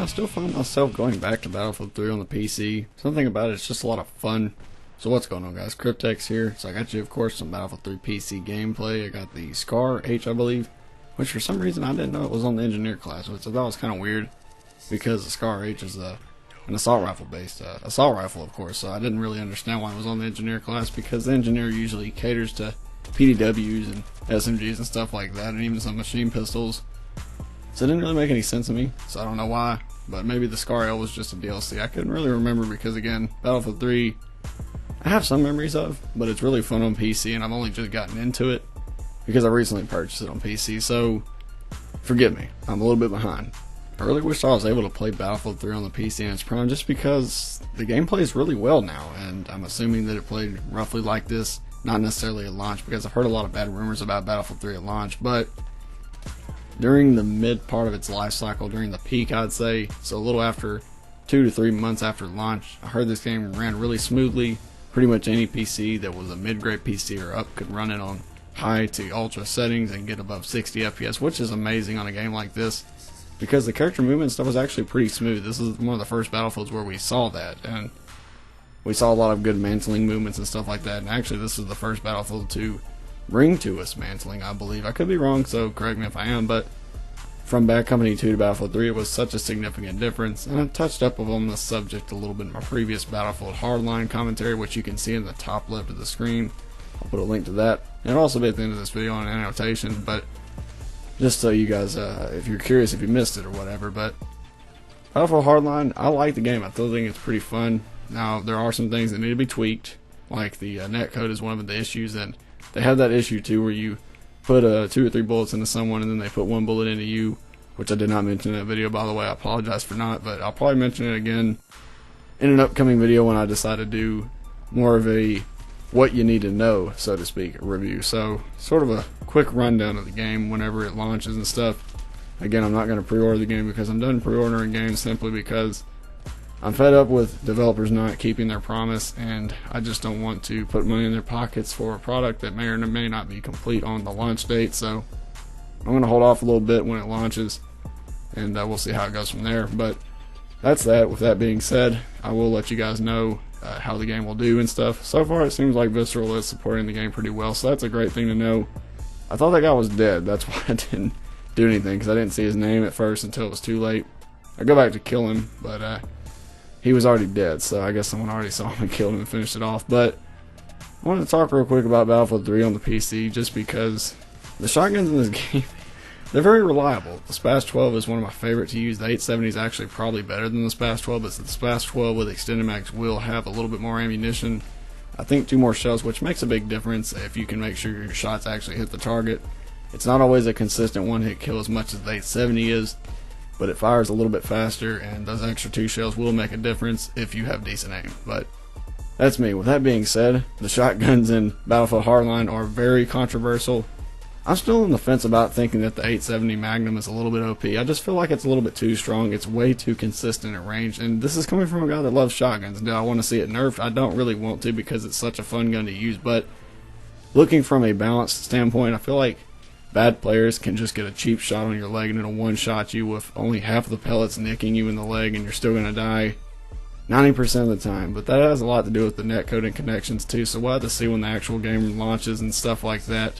still find myself going back to Battlefield 3 on the PC. Something about it's just a lot of fun. So what's going on, guys? Cryptex here. So I got you, of course, some Battlefield 3 PC gameplay. I got the Scar H, I believe, which for some reason I didn't know it was on the Engineer class, which I thought was kind of weird because the Scar H is an assault rifle based assault rifle, of course. So I didn't really understand why it was on the Engineer class, because the Engineer usually caters to PDWs and SMGs and stuff like that, and even some machine pistols. So it didn't really make any sense to me, so I don't know why, but maybe the Scar L was just a DLC. I couldn't really remember because, again, Battlefield 3, I have some memories of, but it's really fun on PC, and I've only just gotten into it because I recently purchased it on PC, so forgive me, I'm a little bit behind. I really wish I was able to play Battlefield 3 on the PC in its prime, just because the game plays really well now, and I'm assuming that it played roughly like this, not necessarily at launch, because I've heard a lot of bad rumors about Battlefield 3 at launch, but during the mid part of its life cycle, during the peak, I'd say, so a little after 2 to 3 months after launch, I heard this game ran really smoothly. Pretty much any PC that was a mid-grade PC or up could run it on high to ultra settings and get above 60 FPS, which is amazing on a game like this, because the character movement stuff was actually pretty smooth. This is one of the first Battlefields where we saw that, and we saw a lot of good mantling movements and stuff like that, and actually this is the first Battlefield to bring to us mantling, I believe. I could be wrong, so correct me if I am, but from Bad Company 2 to Battlefield 3, it was such a significant difference, and I touched up on this subject a little bit in my previous Battlefield Hardline commentary, which you can see in the top left of the screen. I'll put a link to that, and it'll also be at the end of this video on annotation, but just so you guys, if you're curious if you missed it or whatever. But Battlefield Hardline, I like the game. I still think it's pretty fun. Now, there are some things that need to be tweaked, like the netcode is one of the issues, and they have that issue too where you put 2 or 3 bullets into someone and then they put 1 bullet into you, which I did not mention in that video, by the way. I apologize for not, but I'll probably mention it again in an upcoming video when I decide to do more of a what you need to know, so to speak, review. So sort of a quick rundown of the game whenever it launches and stuff. Again, I'm not going to pre-order the game because I'm done pre-ordering games, simply because I'm fed up with developers not keeping their promise, and I just don't want to put money in their pockets for a product that may or may not be complete on the launch date. So I'm going to hold off a little bit when it launches, and we'll see how it goes from there. But that's that. With that being said, I will let you guys know how the game will do and stuff. So far it seems like Visceral is supporting the game pretty well, so that's a great thing to know. I thought that guy was dead, that's why I didn't do anything, because I didn't see his name at first until it was too late. I go back to kill him, but he was already dead, so I guess someone already saw him and killed him and finished it off. But I wanted to talk real quick about Battlefield 3 on the PC, just because the shotguns in this game, they're very reliable. The SPAS-12 is one of my favorite to use. The 870 is actually probably better than the SPAS-12, but the SPAS-12 with extended mags will have a little bit more ammunition. I think 2 more shells, which makes a big difference if you can make sure your shots actually hit the target. It's not always a consistent one-hit kill as much as the 870 is, but it fires a little bit faster, and those extra 2 shells will make a difference if you have decent aim. But that's me. With that being said, the shotguns in Battlefield Hardline are very controversial. I'm still on the fence about thinking that the 870 Magnum is a little bit OP. I just feel like it's a little bit too strong. It's way too consistent at range, and this is coming from a guy that loves shotguns. Do I want to see it nerfed? I don't really want to, because it's such a fun gun to use, but looking from a balanced standpoint, I feel like bad players can just get a cheap shot on your leg and it'll one-shot you with only half of the pellets nicking you in the leg, and you're still going to die 90% of the time. But that has a lot to do with the netcode and connections too, so we'll have to see when the actual game launches and stuff like that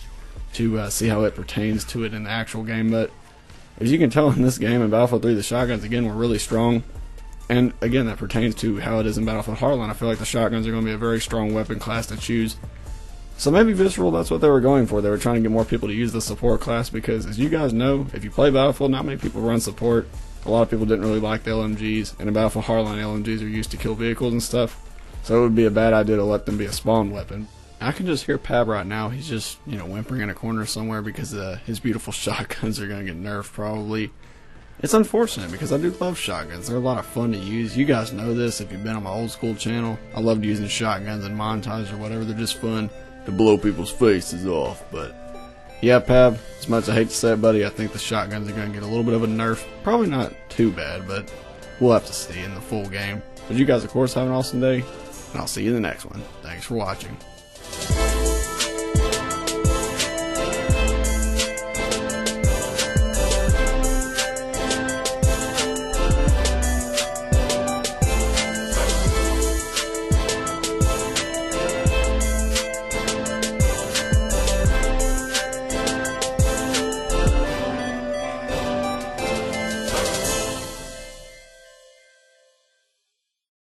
to see how it pertains to it in the actual game. But as you can tell in this game, in Battlefield 3, the shotguns again were really strong, and again that pertains to how it is in Battlefield Hardline. I feel like the shotguns are going to be a very strong weapon class to choose. So maybe Visceral, that's what they were going for. They were trying to get more people to use the support class, because as you guys know, if you play Battlefield, not many people run support. A lot of people didn't really like the LMGs, and in Battlefield Hardline, LMGs are used to kill vehicles and stuff, so it would be a bad idea to let them be a spawn weapon. I can just hear Pab right now. He's just, whimpering in a corner somewhere because his beautiful shotguns are going to get nerfed probably. It's unfortunate, because I do love shotguns. They're a lot of fun to use. You guys know this if you've been on my old school channel. I loved using shotguns in montage or whatever. They're just fun to blow people's faces off. But yeah, Pab, as much as I hate to say it, buddy, I think the shotguns are going to get a little bit of a nerf. Probably not too bad, but we'll have to see in the full game. But you guys, of course, have an awesome day, and I'll see you in the next one. Thanks for watching.